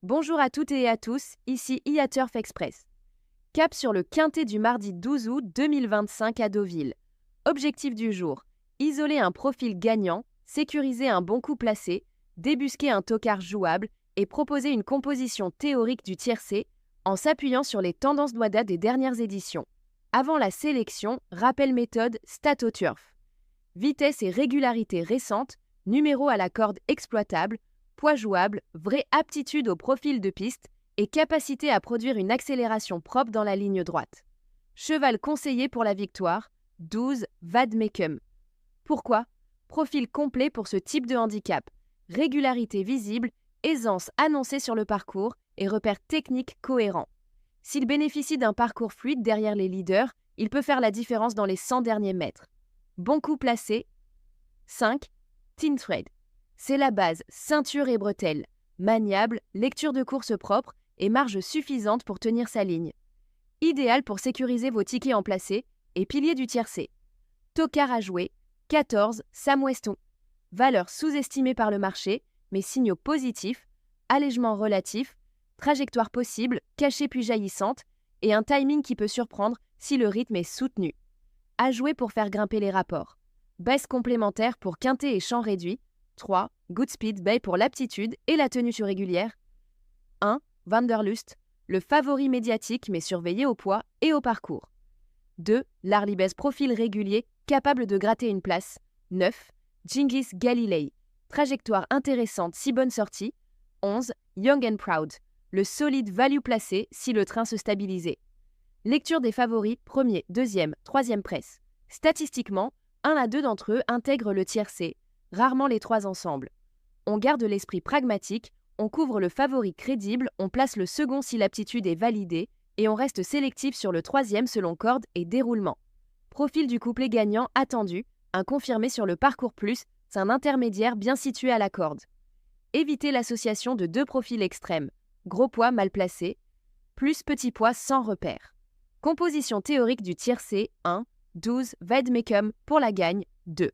Bonjour à toutes et à tous, ici iAturf Express. Cap sur le quintet du mardi 12 août 2025 à Deauville. Objectif du jour, isoler un profil gagnant, sécuriser un bon coup placé, débusquer un tocard jouable et proposer une composition théorique du tiercé en s'appuyant sur les tendances d'Oada des dernières éditions. Avant la sélection, rappel méthode StatOturf. Vitesse et régularité récente, numéro à la corde exploitable, poids jouable, vraie aptitude au profil de piste et capacité à produire une accélération propre dans la ligne droite. Cheval conseillé pour la victoire, 12 Vadmecum. Pourquoi ? Profil complet pour ce type de handicap, régularité visible, aisance annoncée sur le parcours et repères techniques cohérents. S'il bénéficie d'un parcours fluide derrière les leaders, il peut faire la différence dans les 100 derniers mètres. Bon coup placé, 5 Thin Thread. C'est la base, ceinture et bretelles. Maniable, lecture de course propre et marge suffisante pour tenir sa ligne. Idéal pour sécuriser vos tickets en placé et pilier du tiercé. Tocard à jouer, 14 Sam Weston. Valeur sous-estimée par le marché, mais signaux positifs, allègement relatif, trajectoire possible, cachée puis jaillissante, et un timing qui peut surprendre si le rythme est soutenu. À jouer pour faire grimper les rapports. Baisse complémentaire pour quintet et champ réduit. 3. Goodspeed Bay pour l'aptitude et la tenue sur régulière. 1. Vanderlust, le favori médiatique mais surveillé au poids et au parcours. 2. L'Arlibès profil régulier, capable de gratter une place. 9. Genghis Galilei, trajectoire intéressante si bonne sortie. 11. Young and Proud, le solide value placé si le train se stabilisait. Lecture des favoris, premier, deuxième, troisième presse. Statistiquement, 1 à 2 d'entre eux intègrent le tiercé, rarement les 3 ensemble. On garde l'esprit pragmatique, on couvre le favori crédible, on place le second si l'aptitude est validée, et on reste sélectif sur le troisième selon corde et déroulement. Profil du couplet gagnant attendu, un confirmé sur le parcours plus, c'est un intermédiaire bien situé à la corde. Évitez l'association de 2 profils extrêmes, gros poids mal placé, plus petit poids sans repère. Composition théorique du tiercé, 1, 12 Vadmecum pour la gagne, 2.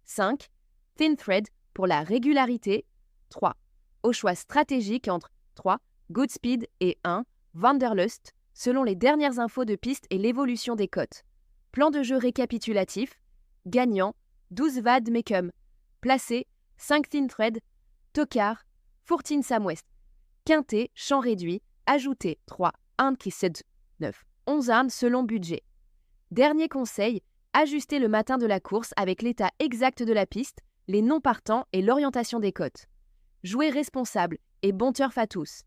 5. Thin Thread pour la régularité, 3. Au choix stratégique entre 3. Goodspeed et 1. Vanderlust, selon les dernières infos de piste et l'évolution des cotes. Plan de jeu récapitulatif. Gagnant, 12 Vadmecum. Placé, 5 Thin Thread. Tocard, 14 Sam West. Quintet, champ réduit. Ajouté, 3. Unkissed, 9. 11 armes selon budget. Dernier conseil, ajustez le matin de la course avec l'état exact de la piste, les non partants et l'orientation des côtes. Jouez responsable et bon turf à tous.